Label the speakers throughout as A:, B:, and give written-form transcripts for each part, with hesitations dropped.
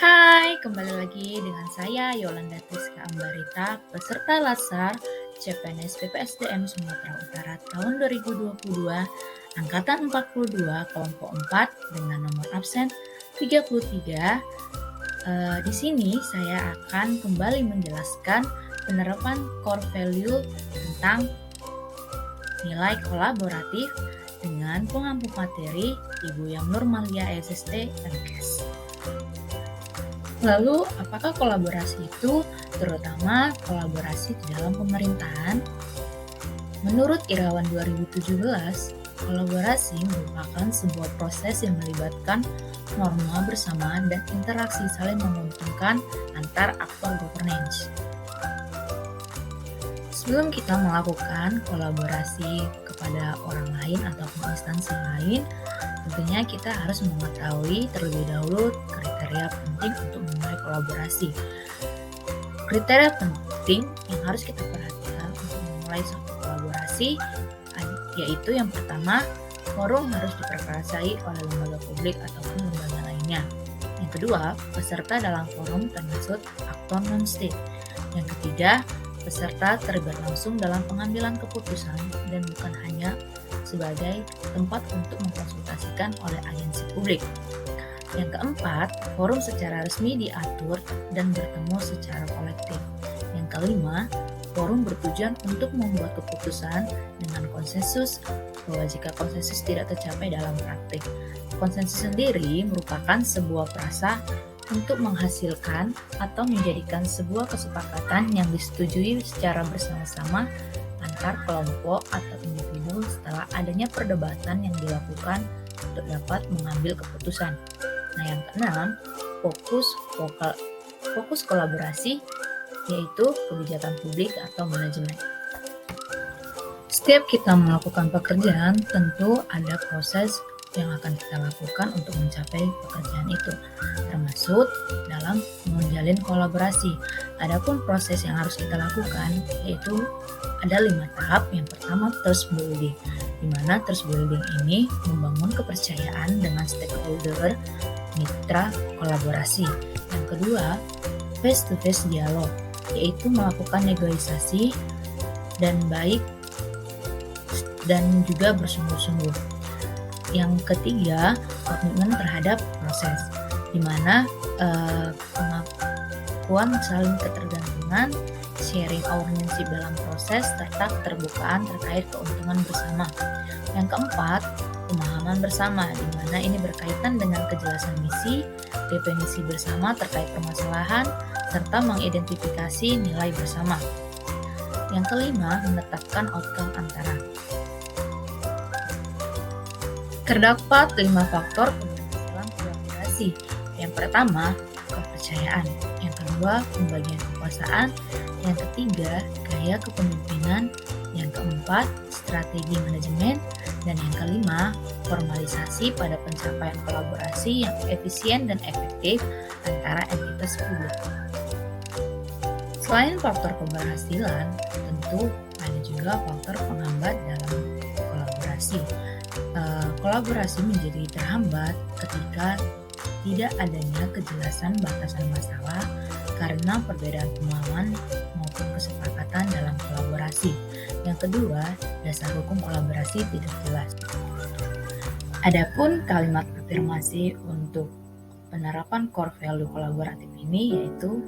A: Hai, kembali lagi dengan saya Yolanda Triska Ambarita, peserta Lasar CPNS PPSDM Sumatera Utara tahun 2022, angkatan 42, kelompok 4 dengan nomor absen 33. Di sini saya akan kembali menjelaskan penerapan core value tentang nilai kolaboratif dengan pengampu materi Ibu Yang Nurmalia SST MKes. Lalu, apakah kolaborasi itu, terutama kolaborasi di dalam pemerintahan? Menurut Irawan 2017, kolaborasi merupakan sebuah proses yang melibatkan norma bersama dan interaksi saling menguntungkan antar aktor governance. Sebelum kita melakukan kolaborasi kepada orang lain ataupun instansi lain, tentunya kita harus mengetahui terlebih dahulu kriteria penting untuk memulai kolaborasi. Kriteria penting yang harus kita perhatikan untuk memulai suatu kolaborasi yaitu yang pertama, forum harus diperkuasai oleh lembaga publik ataupun lembaga lainnya. Yang kedua, peserta dalam forum termasuk aktor non-state. Yang ketiga, peserta terlibat langsung dalam pengambilan keputusan dan bukan hanya sebagai tempat untuk mengkonsultasikan oleh agensi publik. Yang keempat, forum secara resmi diatur dan bertemu secara kolektif. Yang kelima, forum bertujuan untuk membuat keputusan dengan konsensus bahwa jika konsensus tidak tercapai dalam praktik. Konsensus sendiri merupakan sebuah frasa untuk menghasilkan atau menjadikan sebuah kesepakatan yang disetujui secara bersama-sama antar kelompok atau individu setelah adanya perdebatan yang dilakukan untuk dapat mengambil keputusan. Nah, yang keenam, fokus kolaborasi yaitu kebijakan publik atau manajemen. Setiap kita melakukan pekerjaan, tentu ada proses yang akan kita lakukan untuk mencapai pekerjaan itu, termasuk dalam menjalin kolaborasi. Adapun proses yang harus kita lakukan yaitu ada 5 tahap. Yang pertama, trust building, di mana trust building ini membangun kepercayaan dengan stakeholder mitra kolaborasi. Yang kedua, face-to-face dialog, yaitu melakukan negosiasi dan baik dan juga bersungguh-sungguh. Yang ketiga, komitmen terhadap proses, di mana pengakuan saling ketergantungan, sharing ownership dalam proses, serta keterbukaan terkait keuntungan bersama. Yang keempat, pemahaman bersama, di mana ini berkaitan dengan kejelasan misi, definisi bersama terkait permasalahan, serta mengidentifikasi nilai bersama. Yang kelima, menetapkan outcome antara. Terdapat 5 faktor keberhasilan kolaborasi. Yang pertama, kepercayaan. Yang kedua, pembagian kekuasaan. Yang ketiga, gaya kepemimpinan. Yang keempat, strategi manajemen. Dan yang kelima, formalisasi pada pencapaian kolaborasi yang efisien dan efektif antara entitas publik. Selain faktor keberhasilan, tentu ada juga faktor penghambat dalam kolaborasi. Kolaborasi menjadi terhambat ketika tidak adanya kejelasan batasan masalah karena perbedaan pemahaman maupun kesepakatan dalam kolaborasi. Yang kedua, dasar hukum kolaborasi tidak jelas. Adapun kalimat afirmasi untuk penerapan core value kolaboratif ini yaitu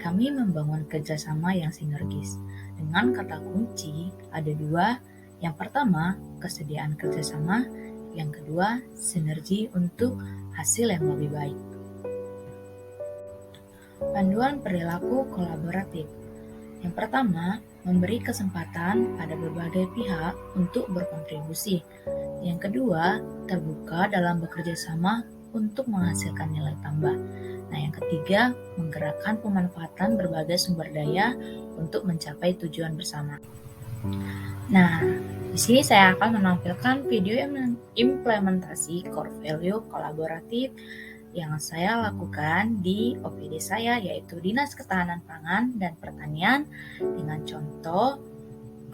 A: kami membangun kerjasama yang sinergis. Dengan kata kunci ada 2. Yang pertama, kesediaan kerjasama. Yang kedua, sinergi untuk hasil yang lebih baik. Panduan perilaku kolaboratif. Yang pertama, memberi kesempatan pada berbagai pihak untuk berkontribusi. Yang kedua, terbuka dalam bekerja sama untuk menghasilkan nilai tambah. Nah, yang ketiga, menggerakkan pemanfaatan berbagai sumber daya untuk mencapai tujuan bersama. Nah, di sini saya akan menampilkan video yang mengimplementasi core value kolaboratif yang saya lakukan di OPD saya, yaitu Dinas Ketahanan Pangan dan Pertanian, dengan contoh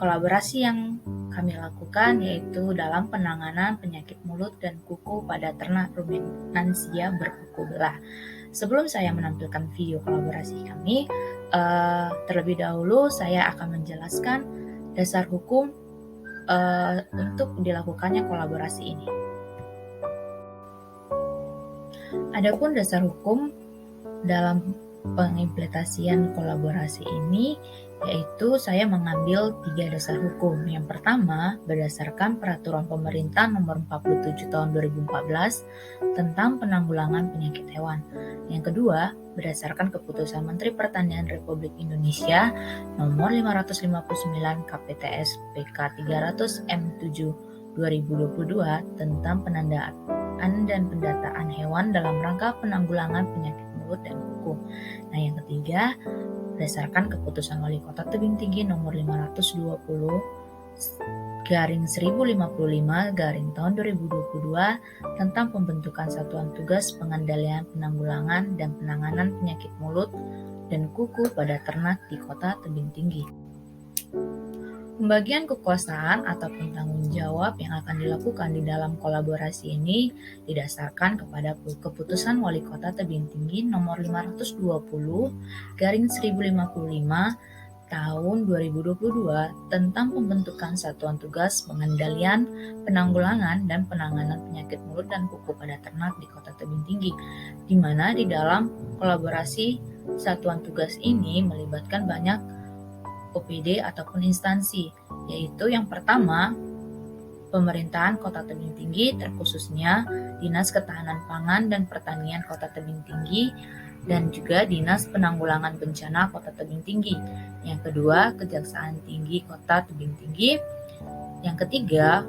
A: kolaborasi yang kami lakukan yaitu dalam penanganan penyakit mulut dan kuku pada ternak ruminansia berkuku belah. Sebelum saya menampilkan video kolaborasi kami, terlebih dahulu saya akan menjelaskan dasar hukum untuk dilakukannya kolaborasi ini. Adapun dasar hukum dalam pengimplementasian kolaborasi ini, yaitu saya mengambil 3 dasar hukum. Yang pertama, berdasarkan Peraturan Pemerintah Nomor 47 Tahun 2014 tentang penanggulangan penyakit hewan. Yang kedua, berdasarkan Keputusan Menteri Pertanian Republik Indonesia Nomor 559 KPTS PK 300 M7 2022 tentang penandaan dan pendataan hewan dalam rangka penanggulangan penyakit mulut dan kuku. Nah, yang ketiga, berdasarkan Keputusan Wali Kota Tebing Tinggi Nomor 520/1055 tahun 2022 tentang pembentukan Satuan Tugas Pengendalian Penanggulangan dan Penanganan Penyakit Mulut dan Kuku pada Ternak di Kota Tebing Tinggi. Pembagian kekuasaan ataupun tanggung jawab yang akan dilakukan di dalam kolaborasi ini didasarkan kepada Keputusan Wali Kota Tebing Tinggi Nomor 520/1055 tahun 2022 tentang pembentukan Satuan Tugas Pengendalian, Penanggulangan, dan Penanganan Penyakit Mulut dan Kuku pada Ternak di Kota Tebing Tinggi, di mana di dalam kolaborasi Satuan Tugas ini melibatkan banyak OPD ataupun instansi, yaitu yang pertama, pemerintahan Kota Tebing Tinggi, terkhususnya Dinas Ketahanan Pangan dan Pertanian Kota Tebing Tinggi, dan juga Dinas Penanggulangan Bencana Kota Tebing Tinggi. Yang kedua, Kejaksaan Tinggi Kota Tebing Tinggi. Yang ketiga,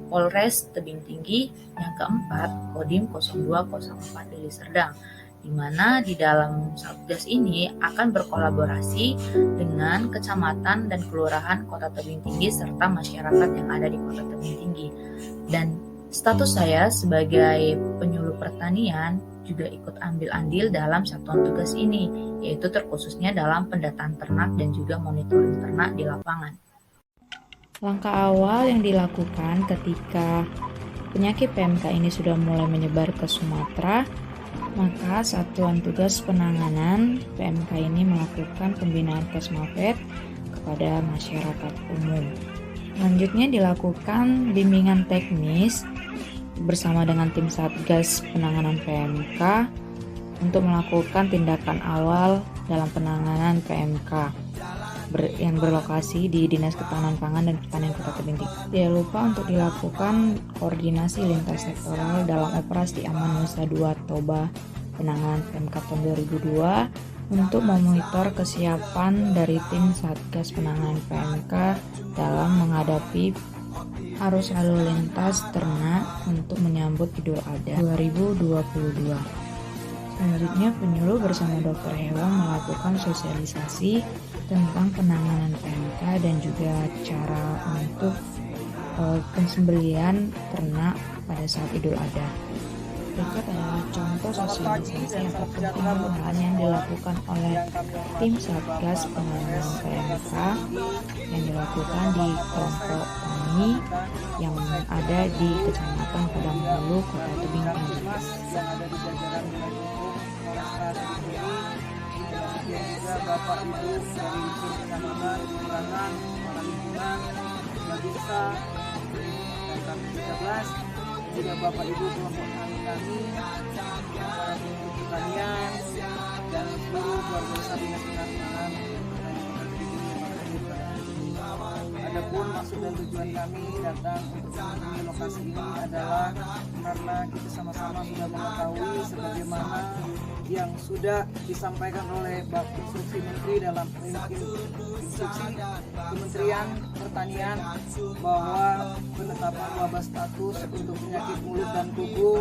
A: Polres Tebing Tinggi. Yang keempat, Kodim 0204 Deli Serdang, di mana di dalam Satgas ini akan berkolaborasi dengan kecamatan dan kelurahan Kota Tebing Tinggi serta masyarakat yang ada di Kota Tebing Tinggi. Dan status saya sebagai penyuluh pertanian juga ikut ambil andil dalam satuan tugas ini, yaitu terkhususnya dalam pendataan ternak dan juga monitoring ternak di lapangan. Langkah awal yang dilakukan ketika penyakit PMK ini sudah mulai menyebar ke Sumatera, maka Satuan Tugas Penanganan PMK ini melakukan pembinaan Kesmafed kepada masyarakat umum. Selanjutnya dilakukan bimbingan teknis bersama dengan tim Satgas Penanganan PMK untuk melakukan tindakan awal dalam penanganan PMK yang berlokasi di Dinas Ketahanan Pangan dan Pertanian Kota Tebing Tinggi. Tidak lupa untuk dilakukan koordinasi lintas sektoral dalam operasi Aman Nusa Dua Toba penanganan PMK tahun 2002 untuk memonitor kesiapan dari tim Satgas Penanganan PMK dalam menghadapi arus lalu lintas ternak untuk menyambut Idul Adha 2022. Selanjutnya, penyuluh bersama dokter hewan melakukan sosialisasi tentang penanganan PMK dan juga cara untuk pensembelian ternak pada saat Idul Adha. Berikut adalah contoh sosialisasi yang terpenting yang dilakukan oleh tim Satgas Penanganan PMK yang dilakukan di kelompok tani yang ada di Kecamatan Padang Hulu, Kota Tebing Tinggi.
B: Bapak Ibu dari Kecamatan, Kelurahan, Kepala Lingkungan, Babinsa, dan KP13, juga Bapak Ibu kelompok tani kami, para pengurus pertanian, dan seluruh keluarga besar Dinas Ketahanan Adapun maksud dan tujuan kami datang untuk mengunjungi lokasi ini adalah karena kita sama-sama sudah mengetahui sebagaimana yang sudah disampaikan oleh Bapak Instruksi Menteri dalam instruksi Kementerian Pertanian bahwa penetapan wabah status untuk penyakit mulut dan kuku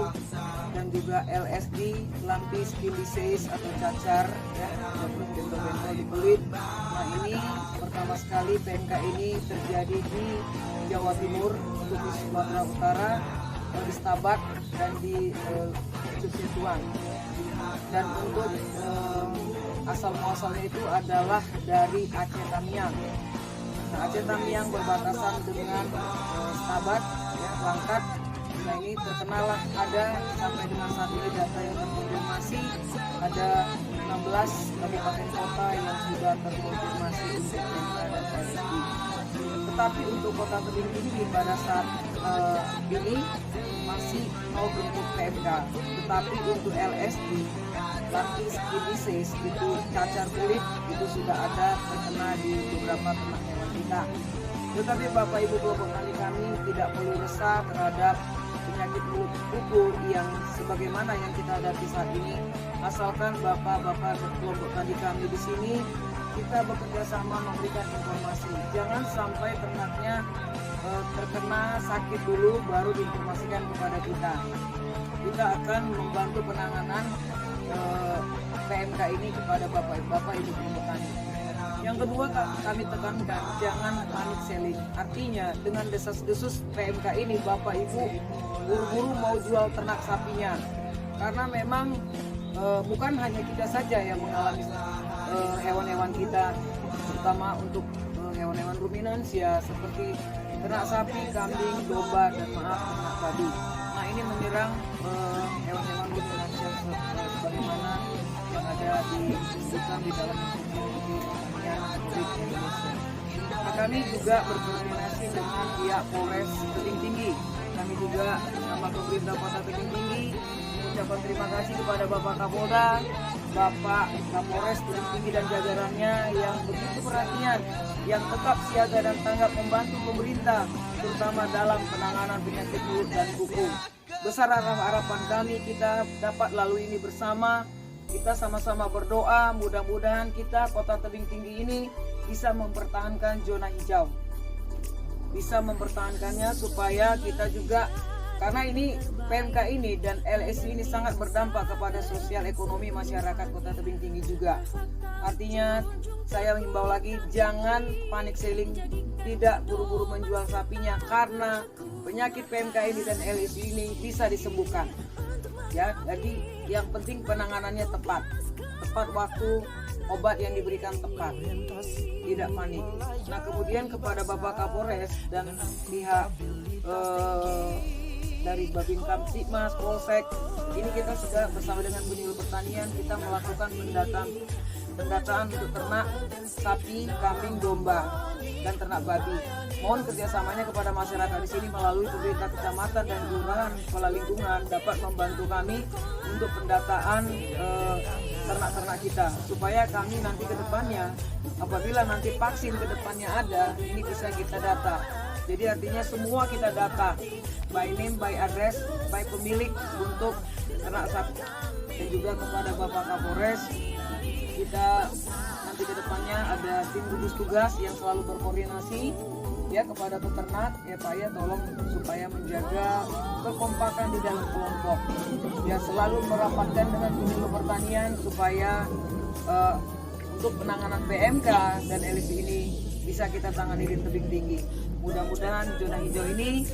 B: dan juga LSD, lampi skin disease atau cacar ya, ataupun bentol-bentol di kulit. Nah, ini pertama sekali PMK ini terjadi di Jawa Timur, untuk di Sumatera Utara, di Stabat dan di Susutuan. Dan untuk asal muasalnya itu adalah dari Aceh Tamiang. Nah, Aceh Tamiang berbatasan dengan Stabat, ya, Langkat. Nah, ini terkenalah ada sampai dengan saat ini data yang terkonfirmasi ada 11 kabupaten kota yang sudah terkonfirmasi untuk PMK dan LSI. Tetapi untuk Kota Tebing Tinggi pada saat ini masih mau bentuk PMK. Tetapi untuk LSI, latih skin disease itu cacar kulit itu sudah ada terkena di beberapa ternak hewan kita. Tetapi Bapak Ibu kelompok tani kami tidak perlu resah terhadap penyakit mulut kuku yang sebagaimana yang kita hadapi saat ini. Asalkan Bapak-bapak kelompok tani kami di sini kita bekerja sama memberikan informasi. Jangan sampai ternaknya terkena sakit dulu baru diinformasikan kepada kita. Kita akan membantu penanganan PMK ini kepada Bapak Ibu kelompok tani. Yang kedua kami tekankan jangan panik selling. Artinya dengan desas-desus PMK ini Bapak Ibu buru-buru mau jual ternak sapinya. Karena memang bukan hanya kita saja yang mengalami hewan-hewan kita, terutama untuk hewan-hewan ruminansia seperti ternak sapi, kambing, domba, dan ternak babi. Nah ini menyerang hewan-hewan ruminansia sebagaimana yang ada disebutkan di dalam instruksi pertanian Republik Indonesia. Nah, kami juga berkoordinasi dengan pihak Polres Tebing Tinggi. Kami juga nama pemerintah Kota Tebing Tinggi mengucapkan terima kasih kepada Bapak Kapolda, Bapak Kapolres Tebing Tinggi dan jajarannya yang begitu perhatian, yang tetap siaga dan tanggap membantu pemerintah, terutama dalam penanganan penyakit mulut dan kuku. Besar harapan kami kita dapat lalui ini bersama. Kita sama-sama berdoa, mudah-mudahan kita Kota Tebing Tinggi ini bisa mempertahankan zona hijau. Bisa mempertahankannya supaya kita juga, karena ini PMK ini dan LSI ini sangat berdampak kepada sosial ekonomi masyarakat Kota Tebing Tinggi juga. Artinya saya menghimbau lagi jangan panik selling, tidak buru-buru menjual sapinya karena penyakit PMK ini dan LSI ini bisa disembuhkan. Ya, jadi yang penting penanganannya tepat waktu, obat yang diberikan tepat, tidak panik. Nah kemudian kepada Bapak Kapolres dan pihak dari Babin Kamtipmas, Polsek, ini kita sudah bersama dengan penyuluh pertanian kita melakukan pendataan untuk ternak sapi, kambing, domba, dan ternak babi. Mohon kerjasamanya kepada masyarakat di sini melalui pemerintah kecamatan dan kelurahan, kepala lingkungan dapat membantu kami untuk pendataan ternak-ternak kita supaya kami nanti ke depannya apabila nanti vaksin ke depannya ada, ini bisa kita data. Jadi artinya semua kita data by name, by address, by pemilik untuk ternak sapi. Dan juga kepada Bapak Kapolres, kita nanti ke depannya ada tim gugus tugas yang selalu berkoordinasi ya kepada peternak ya Pak ya, tolong supaya menjaga kekompakan di dalam kelompok ya, selalu merapatkan dengan penyuluh pertanian supaya untuk penanganan PMK dan LSI ini bisa kita tangani di tebing tinggi. Mudah-mudahan zona hijau ini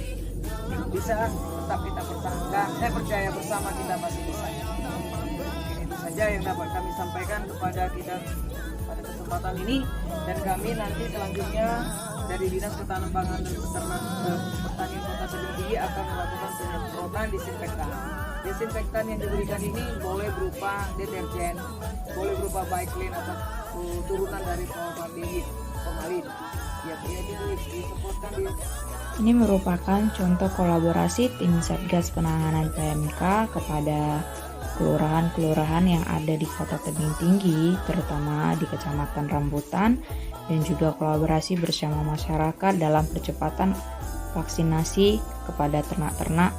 B: bisa tetap kita pertahankan. Saya percaya bersama kita masih bisa. Mungkin itu saja yang dapat kami sampaikan kepada kita pada kesempatan ini, dan kami nanti selanjutnya dari Dinas Ketahanan Pangan dan Pertanian Kota Tebing Tinggi akan melakukan penyemprotan disinfektan. Disinfektan yang diberikan ini boleh berupa deterjen, boleh berupa bike-clean atau turunan dari formalin. Ya, disemprotkan di.
A: Ini merupakan contoh kolaborasi tim Satgas Penanganan PMK kepada kelurahan-kelurahan yang ada di Kota Tebing Tinggi, terutama di Kecamatan Rambutan, dan juga kolaborasi bersama masyarakat dalam percepatan vaksinasi kepada ternak-ternak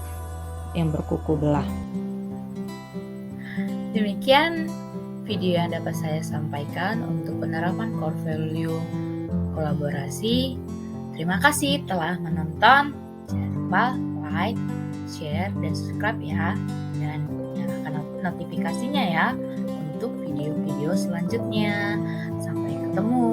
A: yang berkuku belah. Demikian video yang dapat saya sampaikan untuk penerapan core value kolaborasi. Terima kasih telah menonton. Jangan lupa like, share, dan subscribe ya. Dan nyalakan notifikasinya ya untuk video-video selanjutnya. Sampai ketemu.